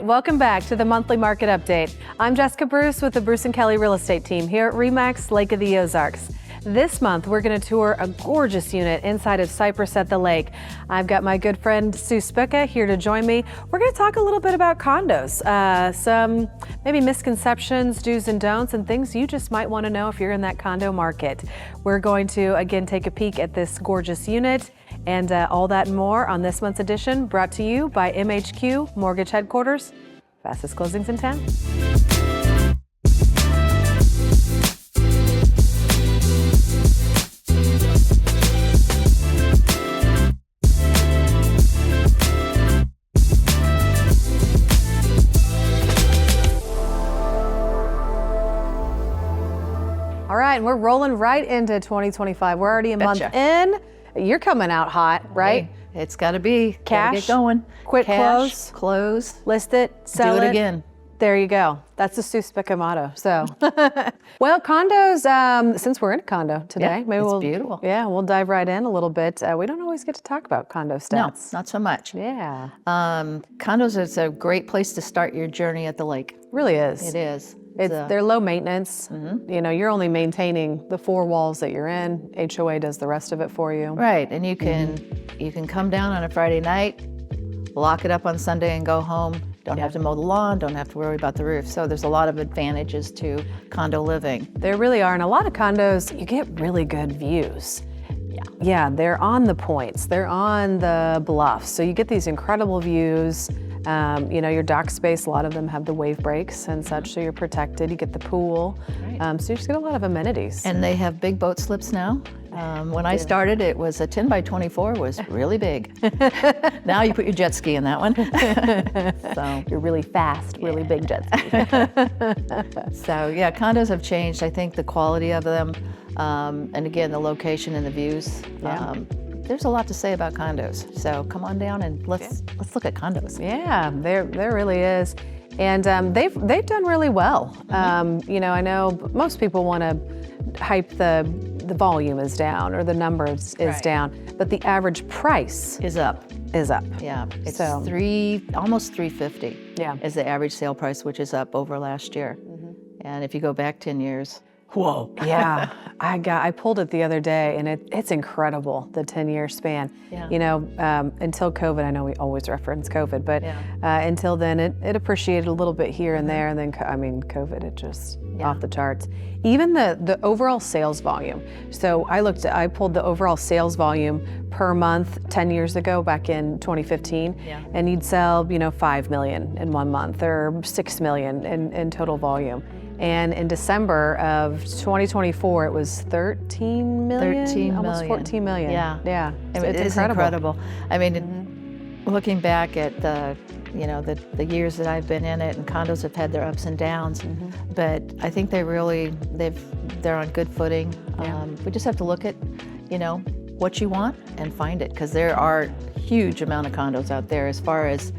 right, welcome back to the monthly market update. I'm Jessica Bruce with the Bruce & Kelly Real Estate Team here at RE/MAX Lake of the Ozarks. This month, we're going to tour a gorgeous unit inside of Cypress at the Lake. I've got my good friend Sue Spica here to join me. We're going to talk a little bit about condos, some maybe misconceptions, do's and don'ts, and things you just might want to know if you're in that condo market. We're going to, again, take a peek at this gorgeous unit and all that and more on this month's edition, brought to you by MHQ Mortgage Headquarters. Fastest closings in town. All right, and we're rolling right into 2025. We're already a month in. You're coming out hot, right? Hey, it's got to be. Cash, get going. Quick Cash, close, list it, sell do it again. There you go. That's the Sue Spica motto. So, well, condos. Since we're in a condo today, maybe it's beautiful. Yeah, we'll dive right in a little bit. We don't always get to talk about condo stats. No, not so much. Yeah. Condos is a great place to start your journey at the lake. Really is. It is. They're low maintenance. You know, you're only maintaining the four walls that you're in. HOA does the rest of it for you. Right, and you can come down on a Friday night, lock it up on Sunday and go home. Don't have to mow the lawn, don't have to worry about the roof. So there's a lot of advantages to condo living. There really are, and a lot of condos, you get really good views. Yeah, they're on the points, they're on the bluffs, so you get these incredible views. You know, your dock space, a lot of them have the wave breaks and such, so you're protected. You get the pool, so you just get a lot of amenities. And they have big boat slips now. When I started, it was a 10 by 24 was really big. Now you put your jet ski in that one. So you're really fast, really big jet ski. So yeah, condos have changed. I think the quality of them, and again, the location and the views. There's a lot to say about condos. So come on down and let's look at condos. Yeah, there really is. And they've done really well. You know, I know most people want to hype the volume is down or the numbers is down, but the average price is up. Yeah, it's almost $350. Yeah, is the average sale price, which is up over last year. And if you go back 10 years, whoa. Yeah, I pulled it the other day, and it's incredible, the 10-year span. Yeah. You know, until COVID, I know we always reference COVID, but until then, it appreciated a little bit here and there, and then, I mean, COVID, it just off the charts. Even the overall sales volume. So I pulled the overall sales volume per month 10 years ago, back in 2015, and you'd sell, you know, 5 million in 1 month or 6 million in total volume. And in December of 2024, it was 13 million, almost 14 million. Yeah. So it is incredible. I mean, looking back at the years that I've been in it, and condos have had their ups and downs, but I think they're on good footing. We just have to look at, you know, what you want and find it, because there are huge amount of condos out there as far as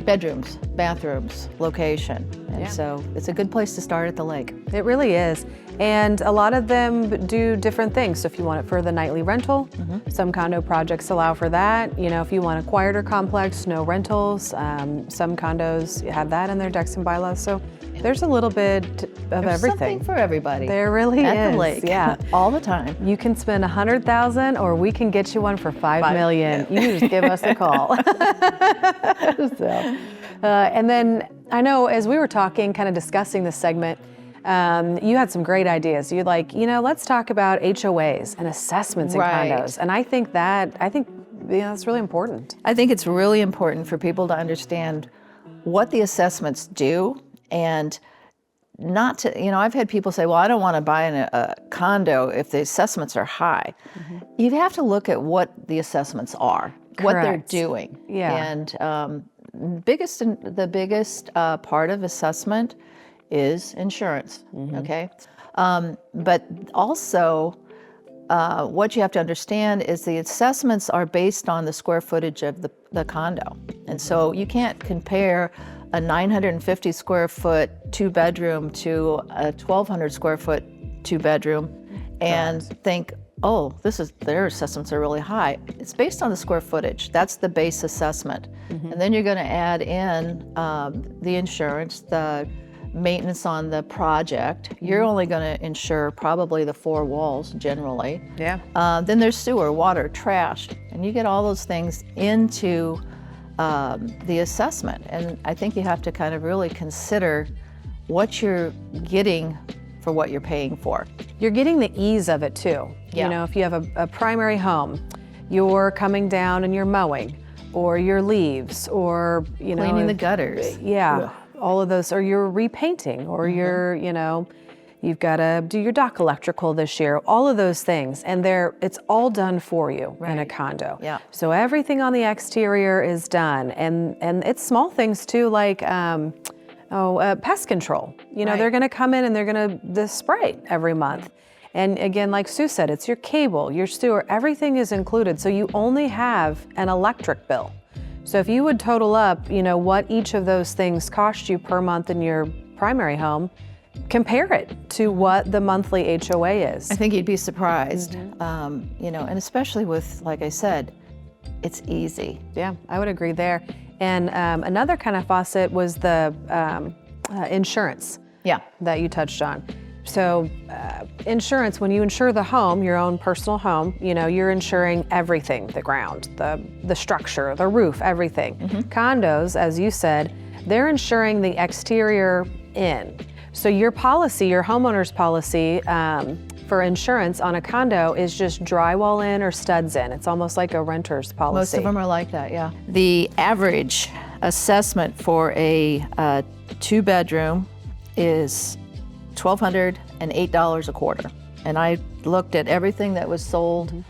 bedrooms, bathrooms, location. And so it's a good place to start at the lake. It really is. And a lot of them do different things. So if you want it for the nightly rental, some condo projects allow for that. You know, if you want a quieter complex, no rentals. Some condos have that in their decks and bylaws. So there's a little bit of everything. Something for everybody. There really is. At the lake. Yeah. All the time. You can spend $100,000, or we can get you one for $5 million. You just give us a call. And then I know as we were talking, kind of discussing this segment, you had some great ideas. You're like, you know, let's talk about HOAs and assessments in condos. And I think that's really important. I think it's really important for people to understand what the assessments do, and not to, you know, I've had people say, well, I don't want to buy a condo if the assessments are high. You have to look at what the assessments are, what they're doing. And the biggest part of assessment is insurance, okay? But also, what you have to understand is the assessments are based on the square footage of the condo. And so you can't compare a 950 square foot 2-bedroom to a 1,200 square foot 2-bedroom and think, oh, their assessments are really high. It's based on the square footage. That's the base assessment. And then you're going to add in the insurance, the maintenance on the project. You're only going to insure probably the 4 walls generally. Yeah. Then there's sewer, water, trash, and you get all those things into the assessment. And I think you have to kind of really consider what you're getting for what you're paying for. You're getting the ease of it too. Yeah. You know, if you have a primary home, you're coming down and you're mowing, or your leaves, or, you know, Cleaning the gutters. Yeah, all of those, or you're repainting, or you're, you know, you've got to do your dock electrical this year, all of those things. And it's all done for you in a condo. Yeah. So everything on the exterior is done. And it's small things too, like, pest control. You know, they're going to come in and they're going to spray every month. And again, like Sue said, it's your cable, your sewer, everything is included. So you only have an electric bill. So if you would total up, you know, what each of those things cost you per month in your primary home, compare it to what the monthly HOA is. I think you'd be surprised, you know, and especially with, like I said, it's easy. Yeah, I would agree there. And another kind of faucet was the insurance that you touched on. So insurance, when you insure the home, your own personal home, you know, you're insuring everything, the ground, the structure, the roof, everything. Condos, as you said, they're insuring the exterior in. So your policy, your homeowner's policy for insurance on a condo is just drywall in or studs in. It's almost like a renter's policy. Most of them are like that, yeah. The average assessment for a 2-bedroom is $1,208 a quarter. And I looked at everything that was sold in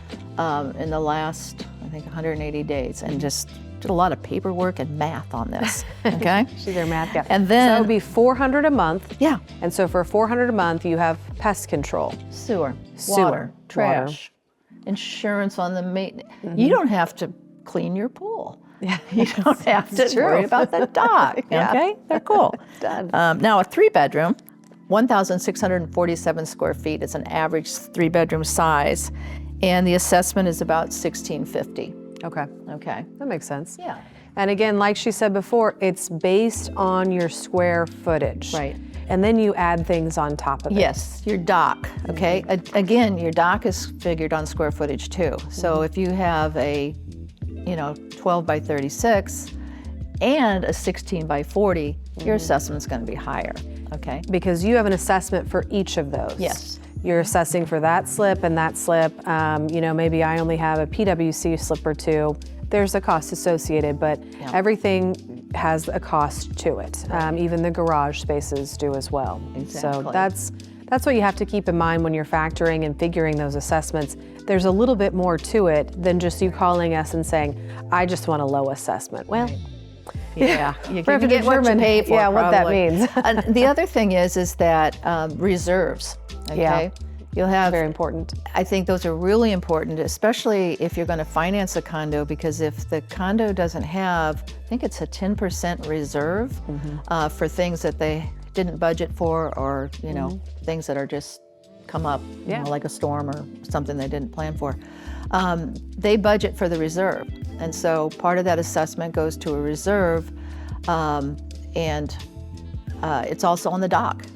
the last, I think, 180 days, and just did a lot of paperwork and math on this, okay? She's their math guy. And then, so it would be $400 a month. Yeah. And so for $400 a month, you have pest control. Sewer, water, trash, insurance on the maintenance. You don't have to clean your pool. Yeah. You don't have to worry about the dock, okay? They're cool. Done. Now a 3-bedroom, 1,647 square feet is an average 3-bedroom size, and the assessment is about $1,650. Okay. Okay. That makes sense. Yeah. And again, like she said before, it's based on your square footage. Right. And then you add things on top of it. Yes, your dock, okay? Again, your dock is figured on square footage too. So if you have a, 12 by 36 and a 16 by 40, your assessment's going to be higher, okay? Because you have an assessment for each of those. Yes. You're assessing for that slip and that slip. Maybe I only have a PWC slip or two. There's a cost associated, but everything has a cost to it. Even the garage spaces do as well. Exactly. So that's what you have to keep in mind when you're factoring and figuring those assessments. There's a little bit more to it than just you calling us and saying, I just want a low assessment. Well, yeah, you have to get what you determine, pay for. yeah, what that probably. means. And the other thing is that reserves. Okay, Yeah. you'll have. Very important. I think those are really important, especially if you're going to finance a condo, because if the condo doesn't have, I think it's a 10% reserve for things that they didn't budget for, or things that are just come up, like a storm or something they didn't plan for. They budget for the reserve, and so part of that assessment goes to a reserve, and it's also on the dock.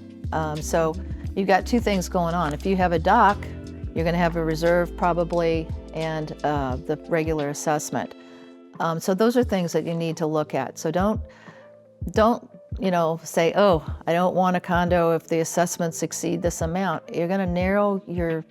So you've got two things going on. If you have a dock, you're going to have a reserve probably, and the regular assessment. So those are things that you need to look at. So don't say, oh, I don't want a condo if the assessments exceed this amount. You're going to narrow your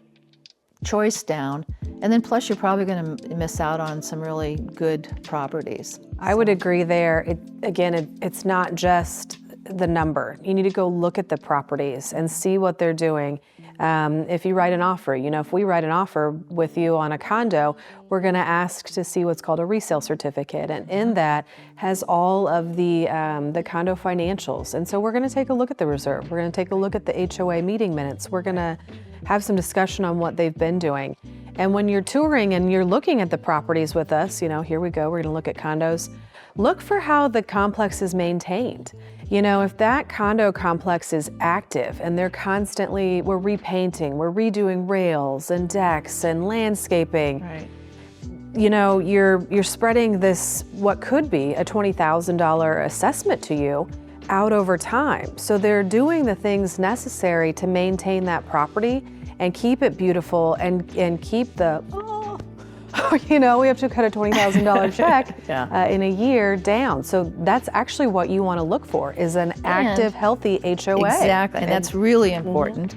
choice down, and then plus you're probably going to miss out on some really good properties. I would agree there. It's not just the number. You need to go look at the properties and see what they're doing. If you write an offer, if we write an offer with you on a condo, we're going to ask to see what's called a resale certificate, and in that has all of the condo financials. And so we're going to take a look at the reserve. We're going to take a look at the HOA meeting minutes. We're going to have some discussion on what they've been doing. And when you're touring and you're looking at the properties with us, here we go. We're going to look at condos. Look for how the complex is maintained. You know, if that condo complex is active and we're repainting, we're redoing rails and decks and landscaping, Right. you know, you're spreading this, what could be a $20,000 assessment to you out over time. So they're doing the things necessary to maintain that property and keep it beautiful and keep the, you know, we have to cut a $20,000 check in a year down. So that's actually what you want to look for, is an active, healthy HOA. Exactly, and that's really important.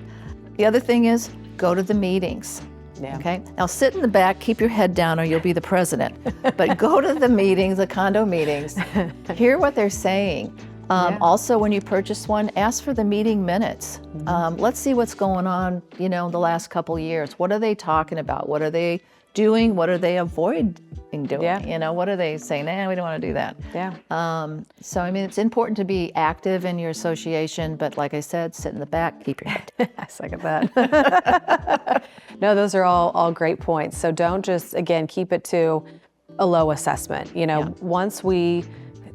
The other thing is, go to the meetings. Yeah. Okay. Now sit in the back, keep your head down, or you'll be the president. But go to the meetings, the condo meetings, hear what they're saying. Also, when you purchase one, ask for the meeting minutes. Let's see what's going on, you know, the last couple years. What are they talking about? What are they doing? What are they avoiding doing? Yeah. You know, what are they saying? We don't want to do that. Yeah. So, I mean, it's important to be active in your association, but like I said, sit in the back, keep your head down. I second that. No, those are all great points. So don't just, again, keep it to a low assessment. You know,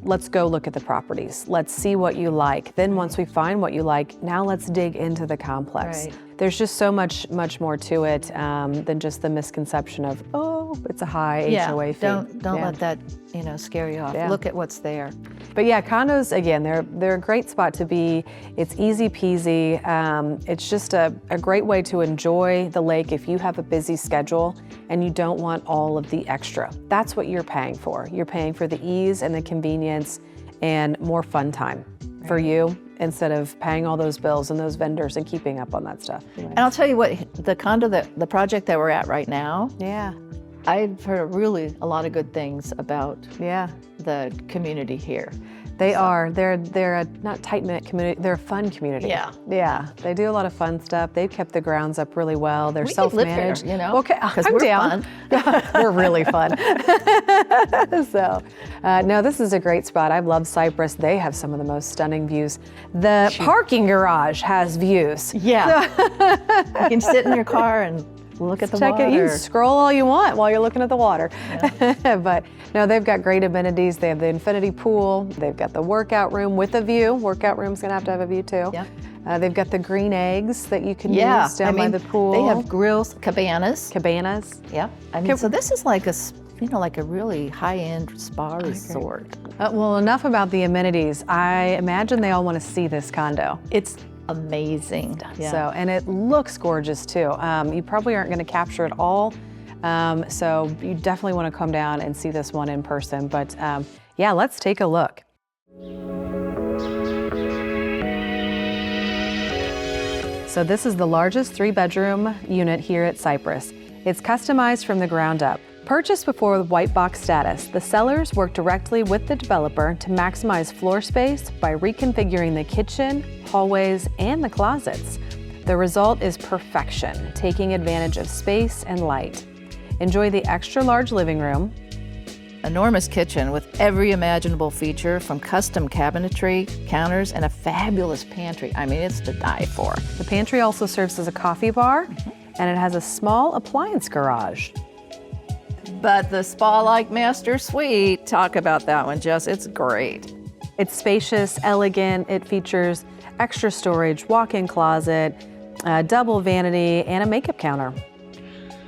let's go look at the properties. Let's see what you like. Then once we find what you like, now let's dig into the complex. Right. There's just so much more to it than just the misconception of, oh, it's a high HOA fee. Don't let that, you know, scare you off. Yeah. Look at what's there. But yeah, condos, again, they're a great spot to be. It's easy peasy. It's just a great way to enjoy the lake if you have a busy schedule and you don't want all of the extra. That's what you're paying for. You're paying for the ease and the convenience and more fun time for you, instead of paying all those bills and those vendors and keeping up on that stuff. Anyway. And I'll tell you what, the project that we're at right now, Yeah. I've heard really a lot of good things about Yeah. the community here. They are. They're a not tight-knit community. They're a fun community. Yeah. Yeah. They do a lot of fun stuff. They've kept the grounds up really well. They're We could live here, self-managed. you know, Okay, 'cause I'm we're down. We're really fun. So, no, this is a great spot. I love Cypress. They have some of the most stunning views. The parking garage has views. Yeah. You can sit in your car and look at the Check water. it. You can scroll all you want while you're looking at the water. Yeah. But no, they've got great amenities. They have the infinity pool. They've got the workout room with a view. Workout room's gonna have a view too. Yep. They've got the green eggs that you can use down by the pool. They have grills, cabanas. Cabanas. Yep. I mean, so this is like like a really high-end spa resort. Well, enough about the amenities. I imagine they all want to see this condo. It's amazing. Yeah. So, and it looks gorgeous too. You probably aren't going to capture it all. So you definitely want to come down and see this one in person. But yeah, let's take a look. So this is the largest 3-bedroom unit here at Cypress. It's customized from the ground up. Purchased before white box status, the sellers work directly with the developer to maximize floor space by reconfiguring the kitchen, hallways, and the closets. The result is perfection, taking advantage of space and light. Enjoy the extra large living room, enormous kitchen with every imaginable feature, from custom cabinetry, counters, and a fabulous pantry. I mean, it's to die for. The pantry also serves as a coffee bar, and it has a small appliance garage. But the spa-like master suite, talk about that one, Jess. It's great. It's spacious, elegant. It features extra storage, walk-in closet, double vanity, and a makeup counter.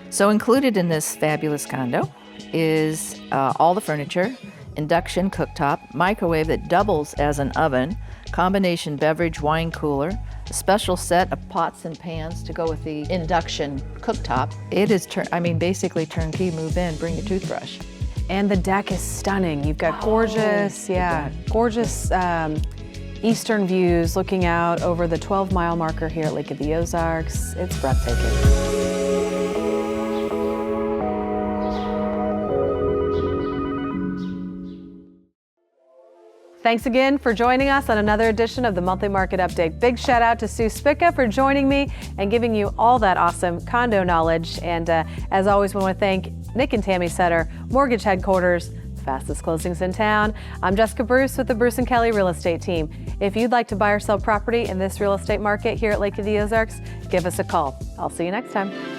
So included in this fabulous condo is all the furniture, induction cooktop, microwave that doubles as an oven, combination beverage wine cooler, a special set of pots and pans to go with the induction cooktop. It is, basically turnkey, move in, bring your toothbrush. And the deck is stunning. You've got gorgeous eastern views looking out over the 12-mile marker here at Lake of the Ozarks. It's breathtaking. Thanks again for joining us on another edition of the Monthly Market Update. Big shout out to Sue Spica for joining me and giving you all that awesome condo knowledge. And as always, we want to thank Nick and Tammy Sutter, Mortgage Headquarters, fastest closings in town. I'm Jessica Bruce with the Bruce & Kelly Real Estate Team. If you'd like to buy or sell property in this real estate market here at Lake of the Ozarks, give us a call. I'll see you next time.